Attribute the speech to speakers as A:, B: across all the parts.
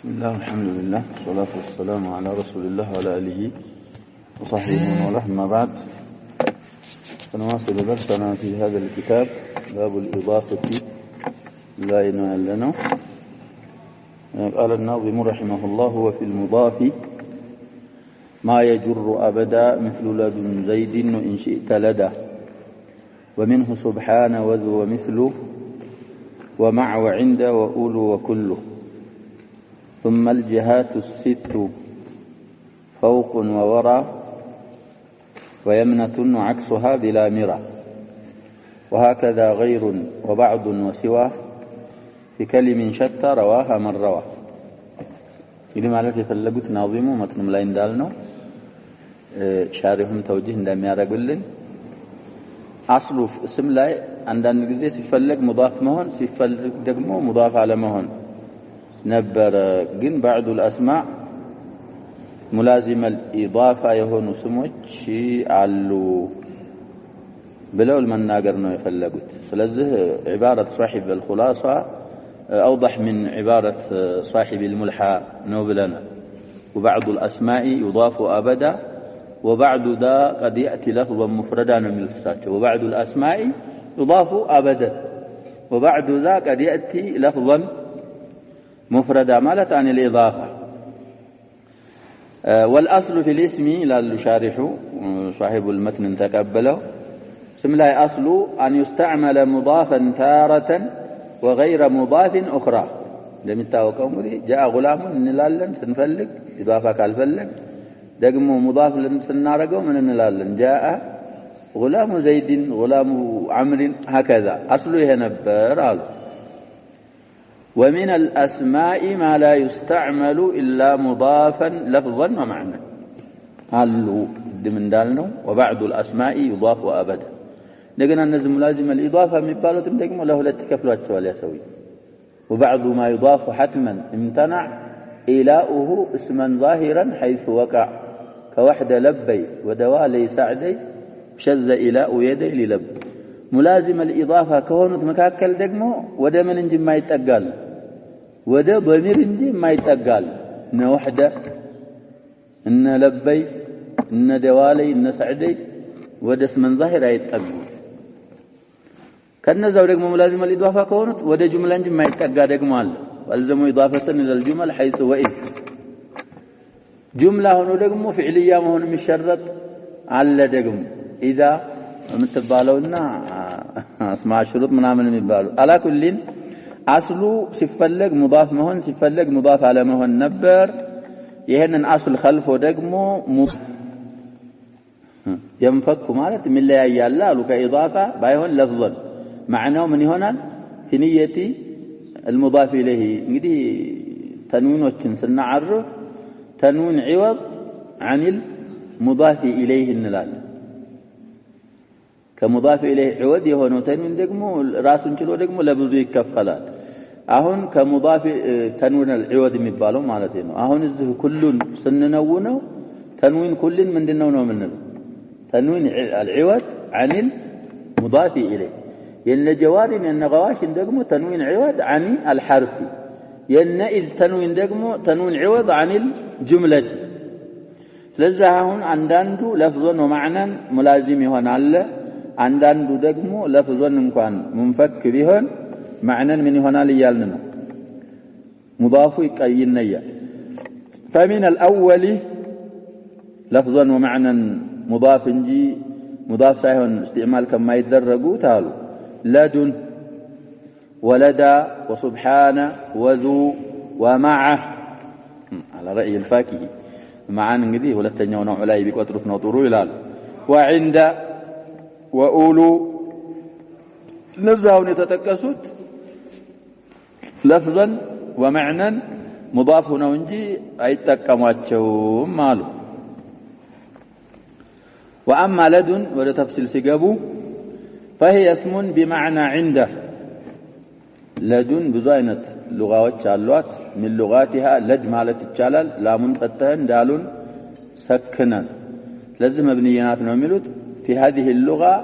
A: بسم الله والحمد لله والصلاة والسلام على رسول الله وعلى آله وصحبه ومن والاه. أما بعد فنواصل درسنا في هذا الكتاب باب الإضافة لا ينال لنا. قال الناظم رحمه الله: وفي المضاف ما يجر أبدا مثل لدن زيد وإن شئت لدى، ومنه سبحان وذو ومثله ومع وعند وأولو وكله، ثم الجهات الست فوق وورى ويمنة وعكسها بلا مرى، وهكذا غير وبعض وسوى في كلم شتى رواها من روى. إذا ما التي فلقت ناظمه متن لا يندالنا شارحهم توجيه عندما يرجلن أصل اسم لا عندنا جزء سيفلق مضاف مهون سيفلق دقمه مضاف على مهون نبر جن بعض الأسماء ملازم الإضافة يهون سموش علو بلو المناقر إنه يفلقت. فلذه عبارة صاحب الخلاصة أوضح من عبارة صاحب الملحى نوبلنا. وبعض الأسماء يضاف أبدا، وبعد ذا قد يأتي لفظا مفردا من الساتة. وبعد الأسماء يضاف أبدا، وبعد ذا قد يأتي لفظا مفردا مالت عن الإضافة. والأصل في الاسم لا يشارح صاحب المتن تقبله اسم لا أصل أن يستعمل مضافا تارة وغير مضاف أخرى. لم يتاوقوا مري جاء غلام نلالن سنفلق إضافة كالفلق دقمو مضاف سنارقو من نلالن جاء غلام زيد غلام عمر هكذا أصله نبر. ومن الأسماء ما لا يستعمل إلا مضافا لفظا ومعنى. قالوا من دالنا وبعض الأسماء يضاف أبدا. لقنا النزم لازم الإضافة من بالة دقمو له لتكفلوا التوالي يسوي. وبعض ما يضاف حتما امتنع إلاؤه اسما ظاهرا حيث وقع، كوحد لبي ودوالي سعدي شذ إلاء يدي للب. ملازم الإضافة كونت مكاكل دقمو وده من انجي ما يتقال، وده ضمير انجي ما يتقال. إن وحدة إن لبي إن دوالي إن سعدي وده اسم ظاهر يتقال. كان زو دقمو ملازم الإضافة كونت وده جملة انجي ما يتقال دقمو الله. والزموا إضافة إلى الجمل حيث وإذ. جملة هنا دقمو فعلية مهون مشرط على دقمو إذا متبالونا اسمع شروط منامن ميبالو. على كل اصله سيفلق مضاف مهون سيفلق مضاف على مهون نبر. يهنن اصل خلفه دقمو ينفك مالت من لا يالا كاضافه بايهون لفظا معناه من هنا في نيه المضاف اليه. انغدي تنوينوችን سنعرف تنوين عوض عن المضاف اليه እንላለን። كمضاف إليه عوض يهونه تنوين دقمو راسن چلو دقمو لبزو يكفلال. አሁን كمضاف تنوين العوض የሚባለው ማለት ነው። አሁን እዚህ ኩሉን ስንነውነው تنوين ኩልን ምንድነው ነው የምንለው? تنوين العوض عن المضاف إليه. የነጀዋሪ የነغዋሽ ደግሞ تنوين عوض عن الحرف. የነኢዝ تنوين ደግሞ تنوين عوض عن الجملة. ስለዚህ አሁን አንዳንዱ ለፍዞን ወማዕናን ሙላዚም ይሆናል፣ አንዳንዱ ደግሞ ለፍዞን እንኳን منفك ቢሆን معنى من ይሆናል ይያልን ነው። مضاف ይቀይነያ. فمن الأول لفظا ومعنى مضاف እንጂ مضاف ሳይሆን استعمال كما يدرجوا ታሉ لدن ولدا وسبحان وذو ومعه على رأي الفاكهي معان እንግዲህ ሁለተኛው ነው ላይ ቢቆጥሩት ነው ጥሩ ይላል። وعند وأولو نزاون يتتكسوت لفظا ومعنى مضاف هنا ونجي አይጠቀሟቸውም ማሉ። وأما لدن ولا تفصيل سيقبو فهي اسم بمعنى عنده. لدن ብዙ አይነት لغات አሏት. من لغاتها لد ማለት ይቻላል ላሙን ፈተን ዳሉን ሰክነን ለዚህ መብንያት ነው የሚሉት። في هذه اللغة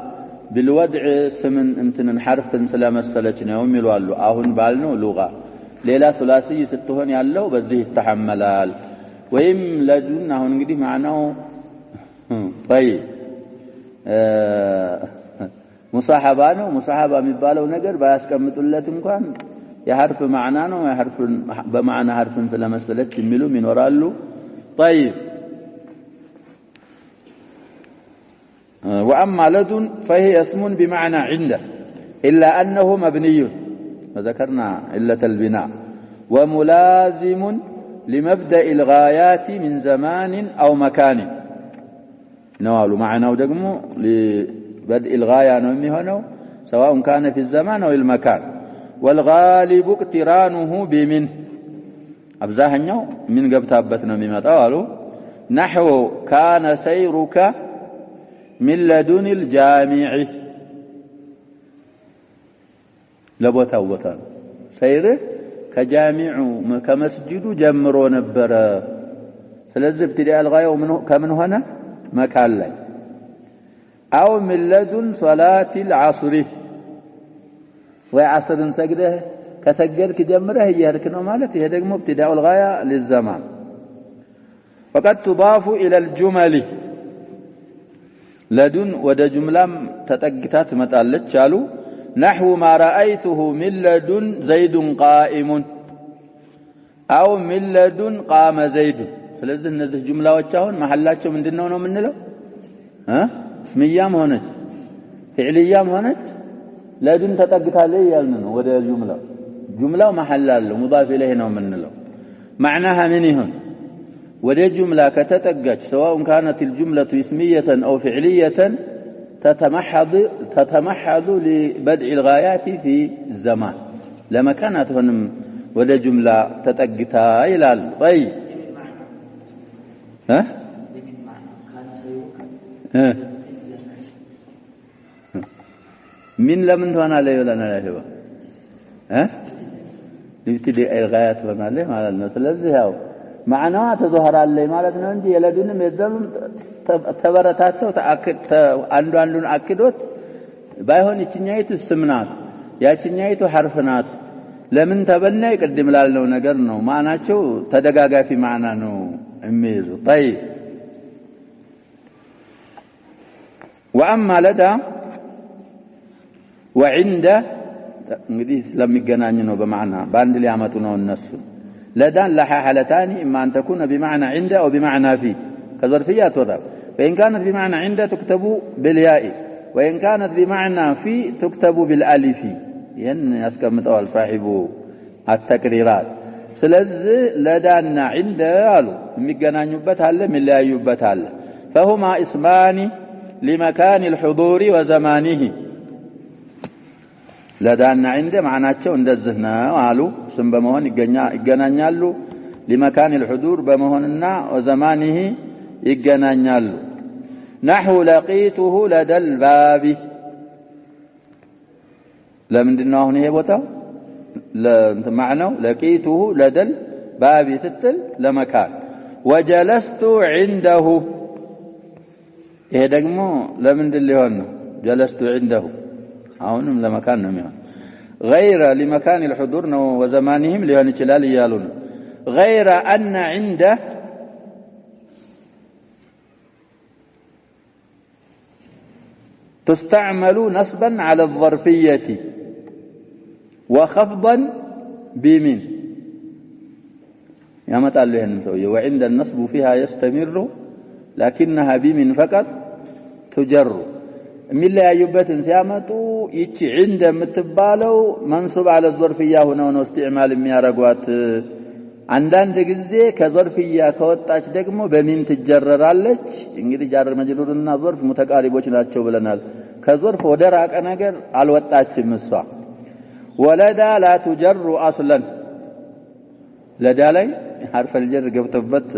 A: بالوضع سمن انتن حرف سلامة سلتنا يوم يلوالو اهون بالنو لغة ሌላ ሱላሲ ስትሆን ያለው በዚህ ይተሐመላል ወይም ለዱን አሁን እንግዲህ ማዕናው طيب ሙሳሐባ ነው ሙሳሐባ የሚባለው ነገር ባያስቀምጡለት እንኳን የሐርፍ ማዕና ነው የሐርፍ በማዕና ሐርፍን ስለመሰለች የሚሉም ይኖራሉ طيب واما لدن فهي اسم بمعنى عنده الا انه مبني وذكرنا علة البناء وملازم لمبدأ الغايات من زمان أو مكان نوالو معناه دقمو لبدء الغاية نومي هنا سواء كان في الزمان أو المكان والغالب اقترانه بمن أبزاهنيو من قبتابتنا مما تقالوا نحو كان سيرك من لدن الجامع لبوتاوتان سيره كجامع كمسجد جمرو نبر ስለዚህ ابتداء الغايه كمن هنا مكان ላይ او من لدن صلاه العصر وعصر سجده كسجدك جمره يهرك ነው ማለት ይሄ ደግሞ ابتداء الغايه للزمان فقد تضاف الى الجمل لدن ወደ ጁምላም ተጠግታ ትመጣለች አሉ نحو ما رأيته من لدن زيد قائم أو من لدن قام زيد ስለዚህ እነዚህ ጁምላዎች አሁን መሐላቸው ምንድነው ነው የምንለው እስምያም ሆነች ፊዕልያም ሆነች ለዱን ተጠግታለች ያልን ነው ወደ ጁምላው መሐል አለው ሙዳፍ ኢለይህ ነው የምንለው معناها ምን ይሁን ወደ ጁምላ ከተጠጋች سواء كانت الجملة اسمية أو فعلية تتمحض لبدء الغايات في الزمان لما كانت هنم ولا جملة تتقتا إلى طيب ها من لمن هنا لا ولا لا هو ها يبتدي الغايات هنا له على الناس لذي هاو معناه تظهر عليه معناته እንጂ የለዱንም የዘም ተበረታተው አንዱን አክዶት ባይሆን እቺኛይቱ ስም ናት ያቺኛይቱ ሐርፍ ናት ለምን ተበናይ ቅድም ላልነው ነገር ነው ማናቸው ተደጋጋፊ ማዕና ነው የሚይዙ طيب واما لدى وعند እንግዲህ ስለሚገናኝ ነው በማዕና ባንድ ሊያመጡ ነው እነሱ لدان لها حالتان اما ان تكون بمعنى عند او بمعنى في كظرفيات وضع فإن كانت بمعنى عند تكتب بالياء وإن كانت بمعنى في تكتب بالالف ين يسكمطوا صاحب التكريرات ስለዚህ ለዳና عند قالوا የሚገናኙበት አለ የሚለያዩበት አለ فهما اسمان لمكان الحضور وزمانه ለዳና عند معناቸው እንደዚህ ነው አሉ ስም በመሆን ይገናኛሉ لمكان الحضور በመሆንና وزمانه ይገናኛሉ نحو لقيته لدى الباب ለምንድነው አሁን ይሄ ቦታው ለማዕናው لقيته لدى الباب ስትል ለመካን وجلست عنده ይሄ ደግሞ ለምንድን ሊሆን ነው جلست عنده አሁንም ለመካን ነው የሚሆን غير لمكان الحضور وزمانهم ሊሆን ይችላል ይያሉ ነው غير أن عنده تستعمل نصبا على الظرفية وخفضا بمن يا متى له نسوي وعند النصب فيها يستمر لكنها بمن فقط تجر من لا يبت سيامتو يجي عند متبالو منصوب على الظرفية هنا استعمال የሚያረጓት አንዳንድ ጊዜ ከظرفية ከወጣች ደግሞ በሚን ትጀረራለች እንግዲህ ጃር መጅሩርና ظرف ሙተቃሪቦች ናቸው ብለናል ከظرف ወደ ራቀ ነገር አልወጣችም እሷ ወለዳ لا تجر اصلا ለዳ ላይ حرف الجر ገብተበት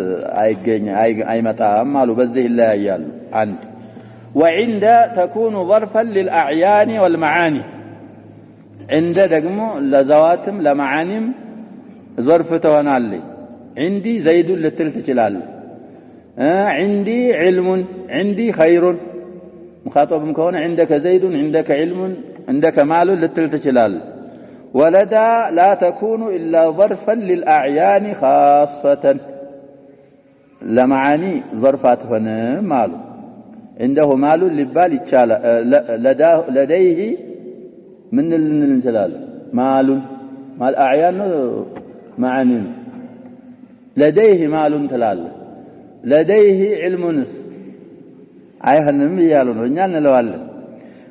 A: አይመጣም አሉ በዚህ ይለያያሉ አንድ وعند تكون ظرفا للأعيان والمعاني عند ደግሞ ለዘዋትም ለማዓኒም ظرف تሆናለች عندي زيد ልትል ትችላለህ عندي علم عندي خير مخاطبም ከሆነ عندك زيد عندك علم عندك مال ልትል ትችላለህ ولدى لا تكون إلا ظرفا للأعيان خاصة لمعاني ظرفات هنا مال عنده مال لبال يتشال لديه من الانجلال مال أعيان معاني لديه مال تلال لديه علم نس عيهنم يالون ونيان لوالن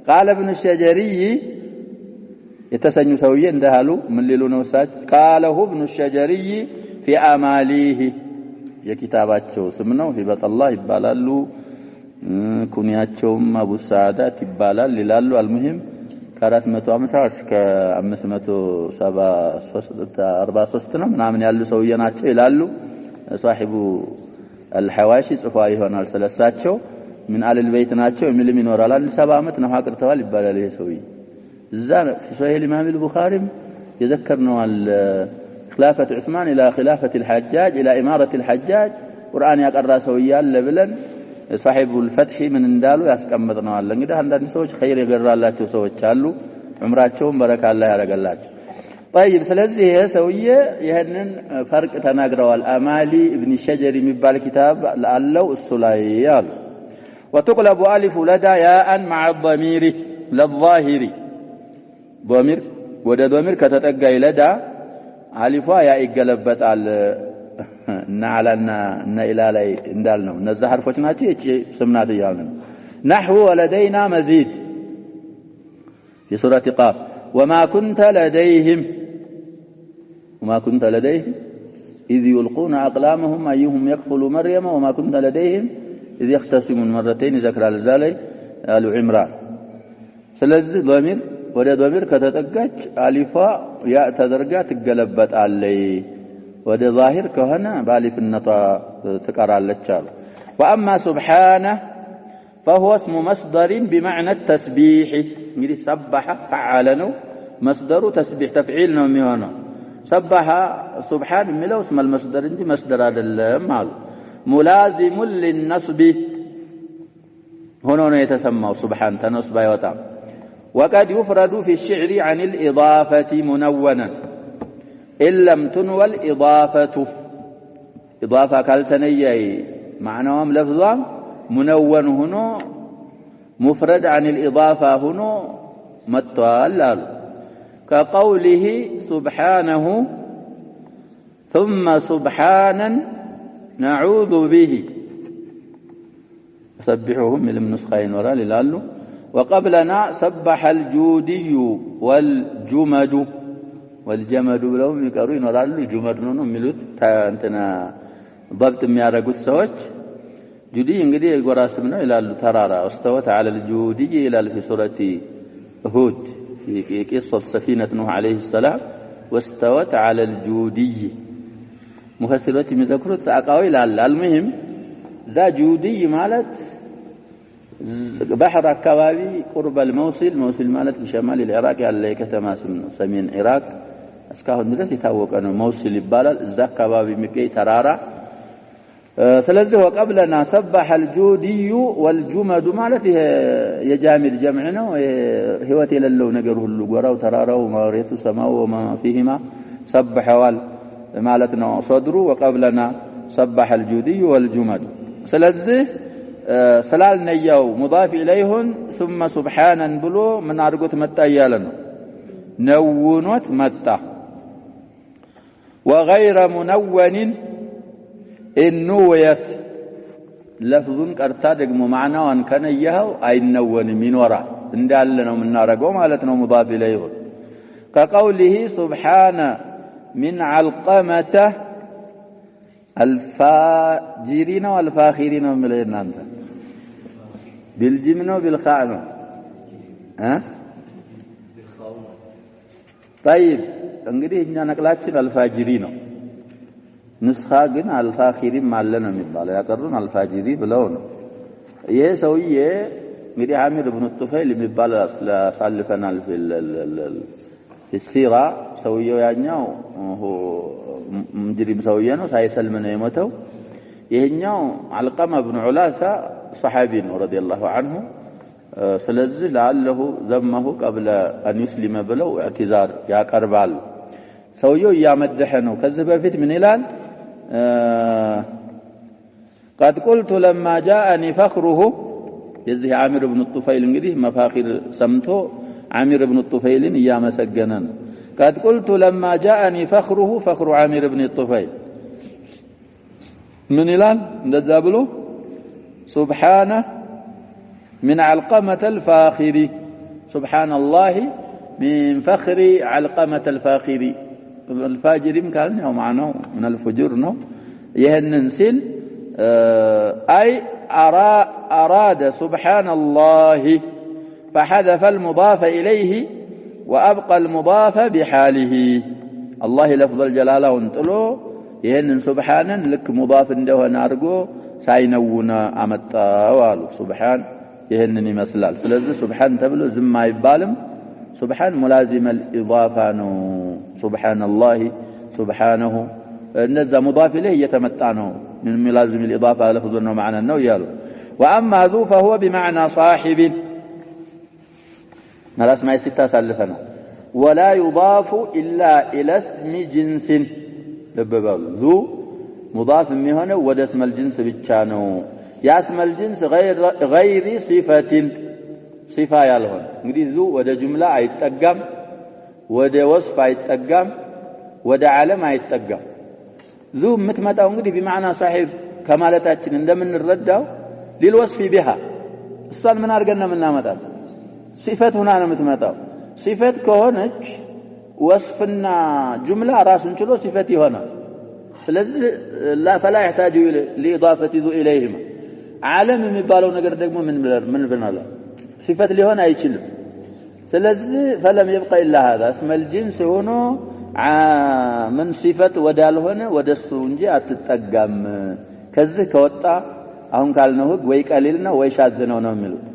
A: قال ابن الشجري يتسنى سويا اندهالو من ليلو نوساج قاله ابن الشجري في أماليه يا كتاباتشو سمنو في بيت الله يبالالو كنياتشوم أبو السعادات يبالال للالو المهم كارات متو أمساس كأمس متو سبا أربع سستنا من عمن يالو سويا ناتشو يلالو صاحب الحواشي صفائي هنا الثلاثاتشو من آل البيت ناتشو يملي من ورالان سبا عمت نفاقر توال يبالاليه سوي زان في صحيح الإمام البخاري يذكرنا خلافة عثمان إلى خلافة الحجاج إلى إمارة الحجاج قرآن يقرأ سويا لبلن صاحب الفتح من اندالو يسكمتنا الله إذا عندنا سويش خير يقرأ الله سويش شالو عمراتهم بركة الله يرجع الله طيب سلزي هي سوية يهنن فرق تناقروا الأمالي ابن الشجري مبال كتاب لعله السلايال وتقلب ألف لدى ياء مع الضمير للظاهري ضمير وده ضمير كتتقى لدى ألفا يا إقلبت على نعلنا إلى لي اندالنا نزحر فتناتي سمناتي يالنا نحو ولدينا مزيد في سورة قاف وما كنت لديهم إذ يلقون أقلامهم أيهم يكفل مريم وما كنت لديهم إذ يختصمون مرتين ذكر الزالي آل عمران سلزي ضمير وده ضمير كتتقاج ألفا يا تدرجات تقلبت علي وده ظاهر كهنا بالف النطا تقرأ للشال وأما سبحانه فهو اسم مصدر بمعنى التسبيح يري سبح فعلنه مصدر تسبيح تفعيل نوميونه سبح سبحان ملو اسم المصدر انت مصدر هذا المال ملازم للنصب هنا يتسمى سبحان تنصب يوتام وقد يفرد في الشعر عن الإضافة منونا إن لم تنوى الإضافة إضافة كالتنيي معناهم لفظا منون هنا مفرد عن الإضافة هنا متوالل كقوله سبحانه ثم سبحانا نعوذ به سبحهم من النسخين وراء للالو وقبلنا سبح الجودي والجمد لهم يقرون وراء جمد نونو ميلوت انتنا ضبط የሚያረጉት ሰዎች جودي እንግዲህ ጎራስም ነው ይላሉ ተራራ استوت على الجودي الى في سوره هود في قصه سفينه نوح عليه السلام واستوت على الجودي مفسرات የሚذكሩት አቃው ይላል المهم ذا جودي ማለት بحر أكبابي قرب الموصل مالت بشمال العراق ያለ ከተማ ስም ነው ሰሜን ኢራቅ እስካሁን ድረስ የታወቀ ነው موصل ይባላል እዛ አካባቢ የሚገኝ ተራራ ስለዚህ وقبلنا سبح الجودي والجمد ማለት የጃሚድ ጀምዕ ነው ህይወት የሌለው ነገር ሁሉ ጎራው ተራራው መሬቱ ሰማው وما فيهما سبحوا ማለት ነው صدر وقبلنا سبح الجودي والجمد ስለዚህ ስላልነያው ሙዳፍ ኢለይሁን ثم سبحانا ብሎ ምን አድርጎት መጣ እያለ ነው ነውኖት መጣ وغير منون انويت لفظን ቀርታ ደግሞ ማዕናውን ከነየው አይነወንም ይኖራል እንዳለ ነው የምናረገው ማለት ነው ሙዳፍ ኢለይሁን كقوله سبحان من علقمة الفاجرين والفاخرين من الناس بالجمن وبالخاء ها طيب እንግዲህ እኛ ነቅላችን አልፋጅሪ ነው ንስኻ ግን አልፋኺሪም አለ ነው የሚባለው ያቀሩን አልፋጅሪ ብለው ነው ይሄ ሰውዬ እንግዲህ አሚር ኢብኑ ጡፈይል የሚባል አሳልፈናል ሲራ ሰውየው ያኛው ሙጅሪም ሰውዬ ነው ሳይሰልም ነው የሞተው ይሄኛው አልቀማ ኢብኑ ዑላሳ ሰሃቢ ነው ረዲየላሁ ዐንሁ ስለዚህ لعله ذمه قبل ان يسلم ብለው اعتذار ያቀርባሉ ሰውየው ያመደህ ነው ከዚህ በፊት ምን ይላል قد قلت لما جاءني فخره የዚህ عامر بن الطفيل እንግዲህ መፋኺር ሰምቶ عامر بن الطفيل ያመሰገነ ነው قد قلت لما جاءني فخره فخر عامر بن الطفيل من ይላል እንደዛ ብሎ سبحانه من علقمة الفاخر سبحان الله من فخر علقمة الفاخر الفاجر كان هو معناه من الفجور ነው ይሄንን ሲል أي أراد سبحان الله فحذف المضاف إليه وأبقى المضاف بحاله الله لفظ الجلالة انطلو ይሄንን سبحانን ልክ ሙضاፍ እንደሆነ አድርጎ ሳይነውና አመጣው አሉ سبحان ይሄንን ይመስላል ስለዚህ سبحان ተብሎ ዝም አይባልም سبحان ملازم الإضافة ነው سبحان الله سبحانه እነዛ مضاف إليه እየተመጣ ነው من ملازم الإضافة لفظ ነው معنى ነው ያሉ وأما ذو فهو بمعنى صاحب ملاس ما يستا سالفنا ولا يضاف إلا إلى اسم جنس لببال ذو مضاف ميهونه ወደ اسم الجنس ብቻ ነው ያ اسم الجنس غير صفة صفة ያልሆነ እንግዲህ ذو ወደ ጁምላ አይጠጋም ወደ ወስፍ አይጠጋም ወደ ዓለም አይጠጋም ذو የምትመጣው እንግዲህ بمعنى صاحب ከማለታችን እንደምንረዳው للوصف بها እሷን ምን አድርገን ነው የምናመጣው صفة ሆና ነው የምትመጣው صفة ከሆነች ወስፍና ጁምላ ራሱን ችሎ صفة ይሆናል ስለዚህ لا فلا يحتاج لإضافة ذو إليهما ዓለም የሚባለው ነገር ደግሞ ምን ብናለ صفة ሊሆን አይችልም ስለዚህ فلم يبقى إلا هذا اسم الجنس ሆኖ من صفة ወዳልሆነ ወደሱ እንጂ አትጠጋም ከዚህ ከወጣ አሁን ካልነው ህግ ወይ ቀሊል ነው ወይ ሻዝ ነው ነው የሚሉት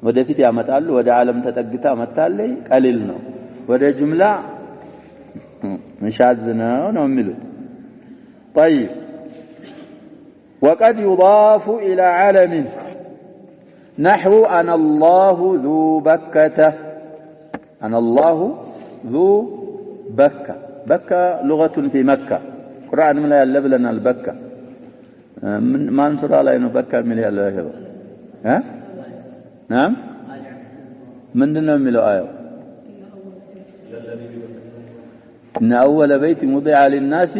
A: ወደፊት ያመጣሉ ወደ ዓለም ተጠግታ መጣለይ ቀሊል ነው ወደ ጁምላ ሻዝ ነው የሚሉት طيب وقد يضاف إلى علم نحو أنا الله ذو بكة أنا الله ذو بكة بكة لغة في مكة قرآن من لا يلب لنا البكة ما انصر على إنه بكة من لا يلب ها نعم من دون ملو آية إن أول بيت وضع للناس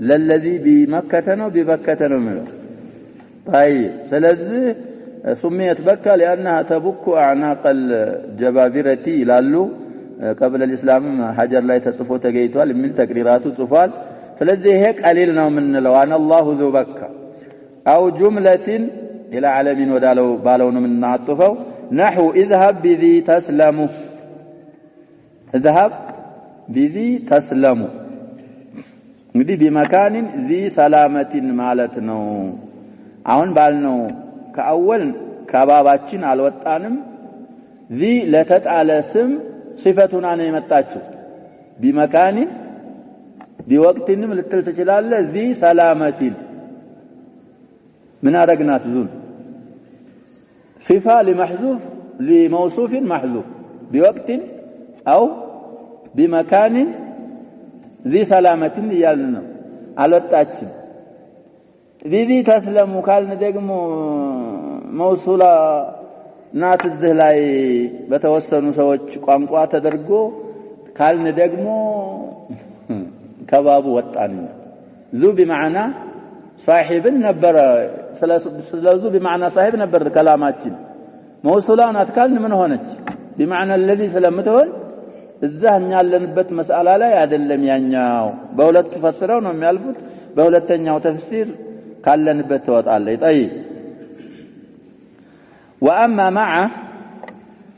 A: للذي بمكة وببكة ملو طيب ثلاثة سميت بكة لأنها تبك أعناق الجبابرة لالو قبل الإسلام حجر لا يتصفو تقيتوال من تقريرات صفال ثلاثة هيك قليلنا من لو أنا الله ذو بكة أو جملة إلى علم ودالو بالون من نعطفه نحو اذهب بذي تسلم اذهب بذي تسلم እንግዲህ بمكان ذي سلامة ማለት ነው አሁን ባልነው ከአወል ከባባችን አልወጣንም ذي ለተጣለ ስም صفቱና ነው የመጣችው بمكان بوقتንም ልትል ትችላለህ ذي سلامة من አረግናት ዙን صفة لمحذوف لموصوف محذوف بوقت أو بمكان ذي سلامة يالنا على التأكيد ذي تسلم قالنا دقمو موصولة نات الزهلاي بتوسنوا سوتش قامقوا تدرجو قالنا دقمو كباب وطاني ذو بمعنى صاحب نبر سلازو بمعنى صاحب نبر كلاماتين موصولة نات قالنا من هونج بمعنى الذي سلمتهن الزهن ያለንበት መስአላ ላይ አይደለም ያኛው በሁለት ተፈስረው ነው የሚያልፉት በሁለተኛው ተፍሲር ካለንበት ተወጣለይ طيب واما مع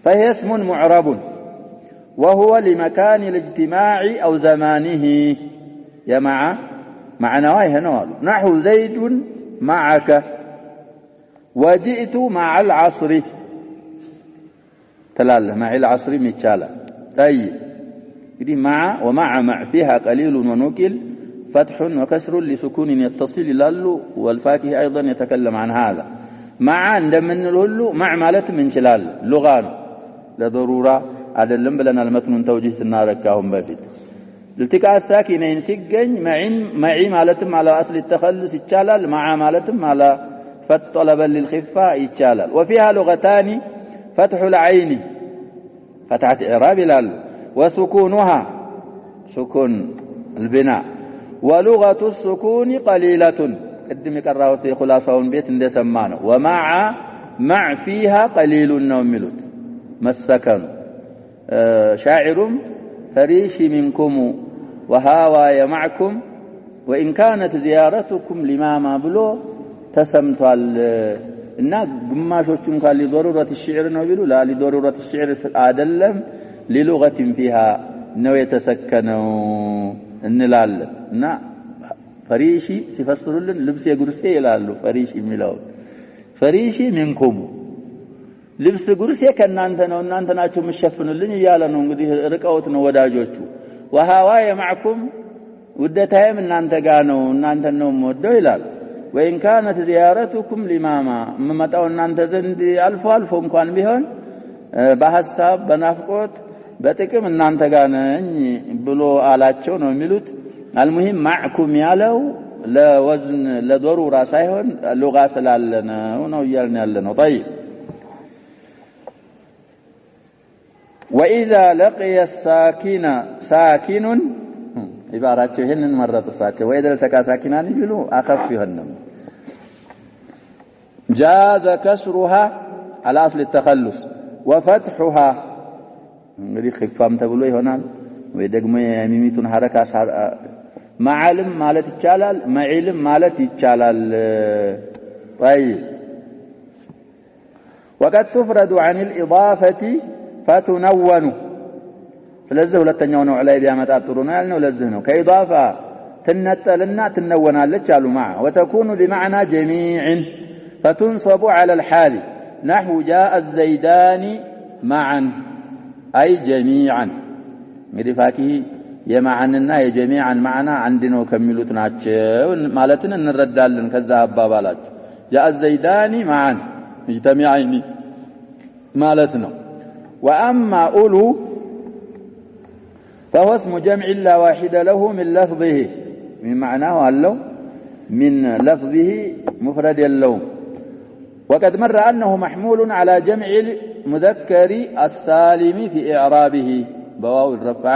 A: فهي اسم معرب وهو لمكان الاجتماع او زمانه يا معناه هنا نحو زيد معك وجئت مع العصر تلاله مع العصر ميچالا طيب دي مع ومع فيها قليل ونقل فتح وكسر لسكون يتصل لالو والفاكهه ايضا يتكلم عن هذا مع እንደምንል ሁሉ مع ማለትም እንችላለን ሉጋ ነው ለضروራ አይደለም ብለናል المتن توجيه ስናረካውን በፊት التقاء الساكنين ሲገኝ معي ማለትም على اصل التخلص ይቻላል مع ማለትም على فطلبا للخفة ይቻላል وفيها لغتان فتح العين فتحة إعراب لال وسكونها سكون البناء ولغة السكون قليلة قدم يقرأوا في خلاصون بيت اندي سمانه مع فيها قليل نوملت ما السكن شاعر فريش منكم وهاواي معكم وإن كانت زيارتكم لما ما بلو تسمتوا እና ግማሾቹን ካሊ ضرورة الشعر ነው ቢሉ لا لضرورة الشعر አይደለም للغة فيها ነው የተሰከነው እንላለን እና ፈሪሺ ሲፈስሩልን ልብስ የጉርሴ ይላሉ ፈሪሺ የሚለው ፈሪሺ منكم ልብስ ጉርሴ ከናንተ ነው እናንተ ናችሁ መሸፍኑልኝ ይያለ ነው እንግዲህ ርቀውት ነው ወዳጆቹ وهواي معكم ውደታዬም እናንተ ጋር ነው እናንተ ነው ወደው ይላል وإن كانت زيارتكم لماما ممتاو እናንተ ዘንድ አልፎ አልፎ እንኳን ቢሆን በሐሳብ በናፍቆት በጥቅም እናንተ ጋር ነኝ ብሎ አላቸው ነው የሚሉት المهم معكم ያለው ለወዝን ለضروራ ሳይሆን ሉጋ ስላለነው ነው ይያልን ያለነው طيب وإذا لقي الساكن ساكن عبارته ይሄንን መረጥሳቸው وإذا التقى ساكنان ይሉ አخف ይሆንም جاز كسرها على اصل التخلص وفتحها እንግዲህ خفام ተብሎ ይሆናል ወይ ደግሞ የሚሚቱን ሐረካ معلم ማለት ይቻላል معلم ማለት ይቻላል طيب وقد تفرد عن الإضافة فتنون ስለዚህ ሁለተኛው ነው ላይ ቢያመጣጥሩ ነው ያልነው ለዚህ ነው ከኢዳፋ ትነጠልና ትነወናለች አሉ مع وتكون بمعنى جميع فتنصب على الحال نحو جاء الزيدان معا أي جميعا مدفاكه يمعننا يجميعا معنا عندنا كملوت ናቸው ማለትን እንረዳለን ከዛ አባባላችሁ جاء الزيدان معا مجتمعين ማለት ነው واما اولو فهو اسم جمع لا واحد له من لفظه من معناه قالوا من لفظه مفرد اللوم وقد مر أنه محمول على جمع المذكر السالم في إعرابه بواو الرفع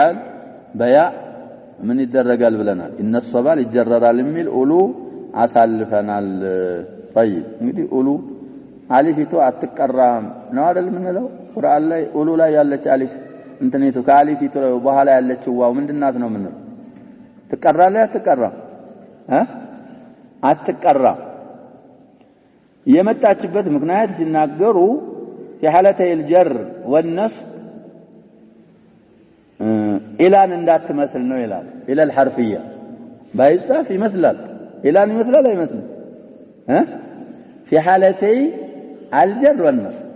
A: بياء من الدرجال بلنا إن الصبال الجرر للميل أولو أسالفنا طيب نقول أولو ألف تو أتكرم نوار من له قرآن لا أولو لا يالك ألف انتنيتو كالف تو بحالا يالك واو من الناس نو منه تكرر لا تكرر ها أتكرم የመጣችበት ምክንያት ሲናገሩ في حالتي الجر والنصب ኢላን እንዳትመስል ነው ይላል الى الحرفيه ባይጻፍ ይመስላል ኢላን ይመስላል አይመስልም في حالتي الجر والنصب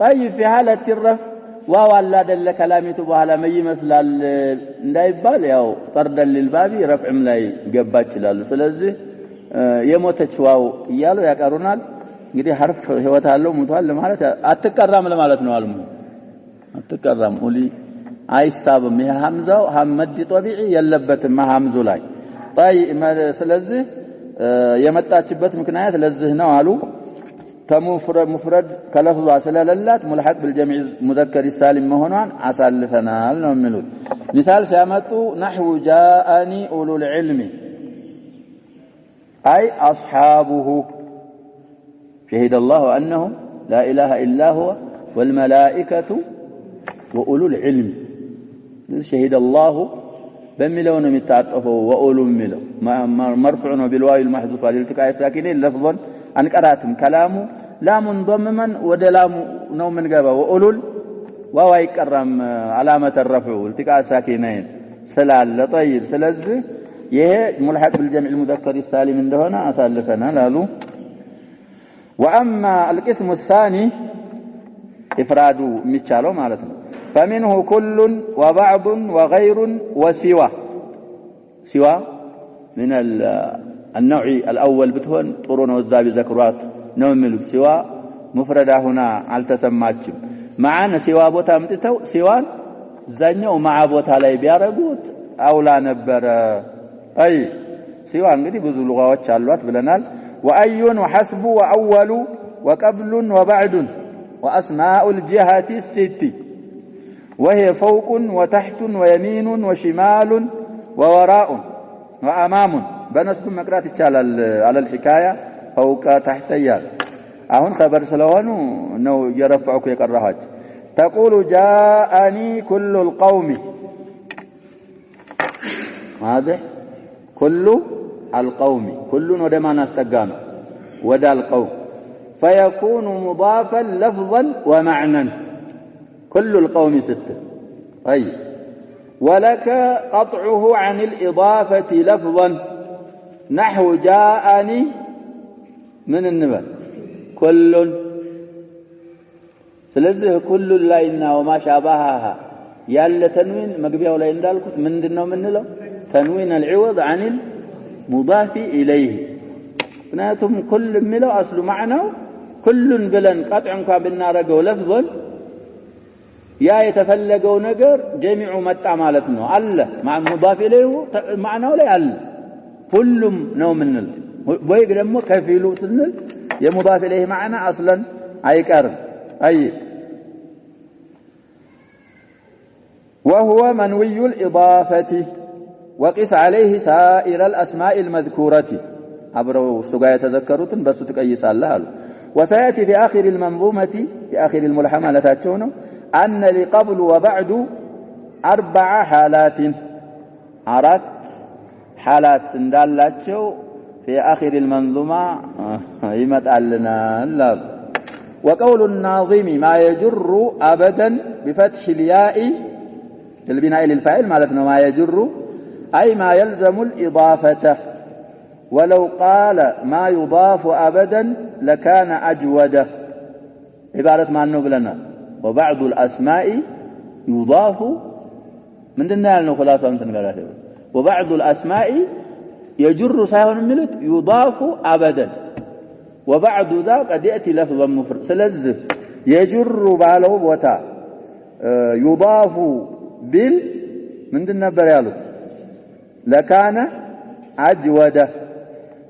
A: طيب في حالة الرفع واو الله دل كلامته በኋላ ምን ይመስላል እንዳይባል ያው طردا للباب رفعም ላይ ገባ ይችላል ስለዚህ የሞተች ዋው ይያሉ ያቀሩናል እንግዲህ حرف ህይወት አለው ሞቷል ለማለት አትቀራም ለማለት ነው አልሙ አትቀራም ኡሊ አይሳብም ይሄ ሐምዛው ሐመድ ጦቢዒ የለበትም ሐምዙ ላይ طيب ስለዚህ የመጣችበት ምክንያት ለዚህ ነው አሉ ተሙፍረድ ከለፍዙ ስለለላት ሙልሐቅ بالجمع المذكر السالم መሆኗን አሳልፈናል ነው የሚሉት ሚሳል ሲያመጡ نحو جاءني اولو العلم أي أصحابه شهد الله أنه لا إله إلا هو والملائكة وأولو العلم شهد الله بملون متعطفه وأولو ملو مرفع بالواو المحذوفة لالتقاء الساكنين لفظا عن قراتم كلامه لا منضمما ودلام نوم من قبا وأولو واو يكرم علامة الرفع التقاء الساكنين سلال طيب سلزه ይሄ ሙልሐቅ بالجمع المذكر السالم እንደሆነ አሳልፈናል አሉ واما القسم الثاني افراد የሚቻለው ማለት ነው فمنه كل وبعض وغير وسوى سوى من النوع الاول بتكون ጥሩ ነው እዛ ቢዘክሯት ነው የሚሉት ሲዋ ሙፍረዳ ሁና አልተሰማችም ማዓነ ሲዋ ቦታ አምጥተው ሲዋን እዛኛው ማዓ ቦታ ላይ ቢያረጉት አውላ ነበረ አይ ሲዋ እንግዲህ ብዙ ሉጋዎች አሏት ብለናል ወአዩን ወሐስቡ ወአወሉ ወቀብሉን ወበዕዱን وأسماء الجهات الست وهي فوق وتحت ويمين وشمال ووراء وأمام بنسكم مقرات على الحكاية فوق تحت يال أهون خبر سلوانو أنه يرفعك يقرهاج تقول جاءني كل القوم هذا كل القوم كل ودما نستقانو ودا القوم فيكون مضافا لفظا ومعنى كل القوم ستة طيب ولك قطعه عن الإضافة لفظا نحو جاءني من النبأ كل سلزه كل لا إنا وما شابهها يال تنوين مقبيه ولا يندالكت من دنو من له تنوين العوض عن المضاف إليه ناتم كل ملو أصل معناه كل بلن قطع እንኳን ብናረገው ለፍظን ያ የተፈለገው ነገር ጀሚዑ መጣ ማለት ነው አለ ሙዳፍ ኢለይሁ ማዕናው ላይ አለ ሁሉም ነው ምንል ወይ ደግሞ ከፊሉ ስንል የሙዳፍ ኢለይሂ ማዕና አስለን አይቀርም አይ وهو منوي الإضافة وقس عليه سائر الأسماء المذكورة አብረው ሱጋ የተዘከሩትን በሱ ተቀይሳለህ አሉ وسيأتي في آخر المنظومة في آخر الملحمة لتاتشونه أن لقبل وبعد 4 حالات أرات حالات اندالاتشو في آخر المنظومة يمتعلنا اللاب وقول الناظم ما يجر أبدا بفتح الياء البناء للفاعل مالتنا ما يجر أي ما يلزم الإضافة ولو قال ما يضاف أبدا لكان أجوده عبارة ما أنه بلنا وبعض الأسماء يضاف من دنا لنا خلاصة أنتن قالها وبعض الأسماء يجر ساهون ملت يضاف أبدا وبعد ذا قد يأتي لفظا مفرد سلزف يجر باله وتا يضاف بال من دنا بريالت لكان أجوده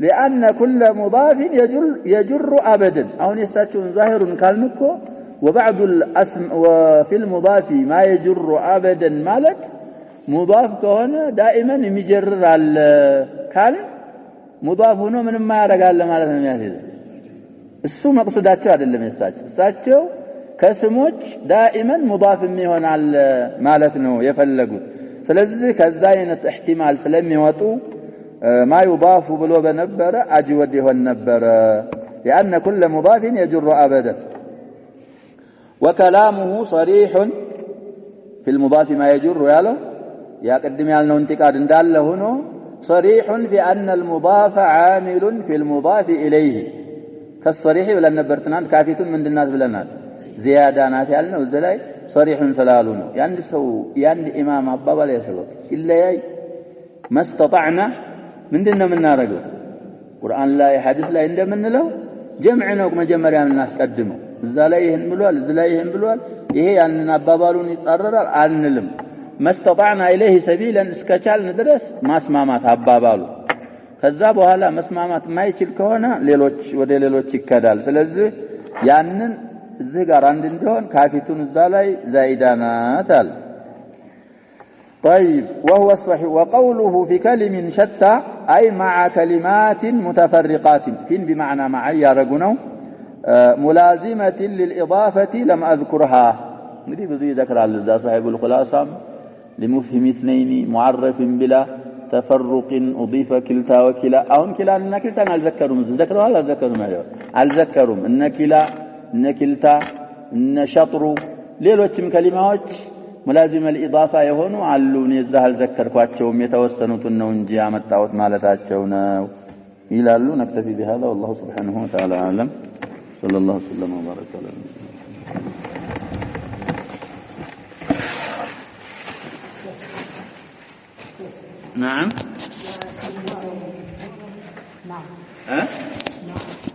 A: لأن كل مضاف يجر أبدا أو نستاتون ظاهر كالنكو وبعض الاسم وفي المضاف ما يجر أبدا مالك مضاف كهنا دائما يجرر الكال مضاف هنا من ما يرجع مالك نمياذ السو مقصوداتቸው አይደለም እሳቸው ከስሞች دائما مضاف የሚሆን አለ ማለት ነው የፈለጉት ስለዚህ ከዛ አይነት احتمال ስለሚወጡ ما يضاف بلو بنبر أجود يهنبر لأن كل مضاف يجر أبدا وكلامه صريح في المضاف ما يجر ياله يا قدم يالنا انتقاد دال له صريح في أن المضاف عامل في المضاف إليه كالصريح ولا نبرتنا كافية من الناس بلنا زيادانات يالنا وزلاي صريح سلالون يعني إمام أبابا ليسلو إلا ما استطعنا من دنا من نارجو قرآن لا حديث لا عندما نلو جمعنا ومجمريا من الناس قدموا زلايهم بلوال زلايهم بلوال إيه يعني نبابالون يتقرر عنلم ما استطعنا إليه سبيلا اسكتشال ندرس ما اسمامات أبابالو كذابوا هلا ما اسمامات ما يشيل كهنا ليلوش ودي ليلوش كدال سلزه يعني الزهقار عندهم كافيتون الزلاي زايدانا تال طيب وهو الصحيح وقوله في كلم شتى أي مع كلمات متفرقات فين بمعنى مع يارجونه ملازمة للإضافة لم أذكرها نريد بذي ذكر على صاحب الخلاصة لمفهم اثنين معرف بلا تفرق أضيف كلتا وكلا أهم كلا إن كلتا أذكرهم ذكروا ولا ذكروا ما أذكرهم إن كلا إن كلتا إن شطر ليلوتم كلمات ملازم الإضافة يهونوا علون يزدهل ذكركواتشوم يتوسنوا النونجي عمتاوت مالتاتشونا إلى اللو نكتفي بهذا والله سبحانه وتعالى أعلم صلى الله وسلم وبارك على نعم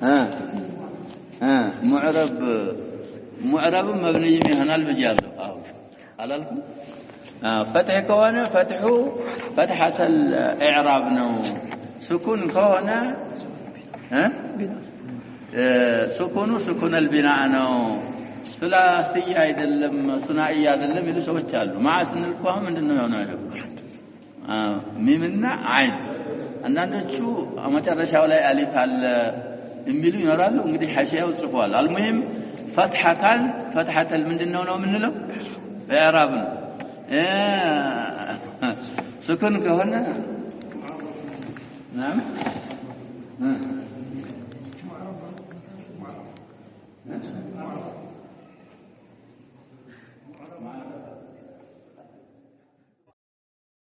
A: ها معرب مبني هنا البجال علالكم فتح كونه فتحة الإعراب نو سكون كونه سكون البناء نو ثلاثي አይደለም ثنائي አይደለም ይሉ ሰዎች አሉ ማዓ ስንልኩ አሁን ምንድነው ያው ነው ሚምና አይን አንዳንዶቹ መጨረሻው ላይ አሊፍ አለ የሚሉ ይኖራሉ እንግዲህ ሐሺያው ጽፏል አልሙሂም ፈትሐታን ፈትሐተል ምንድነው ነው የምንለው ኢዕራብ ነው سكون كهنا نعم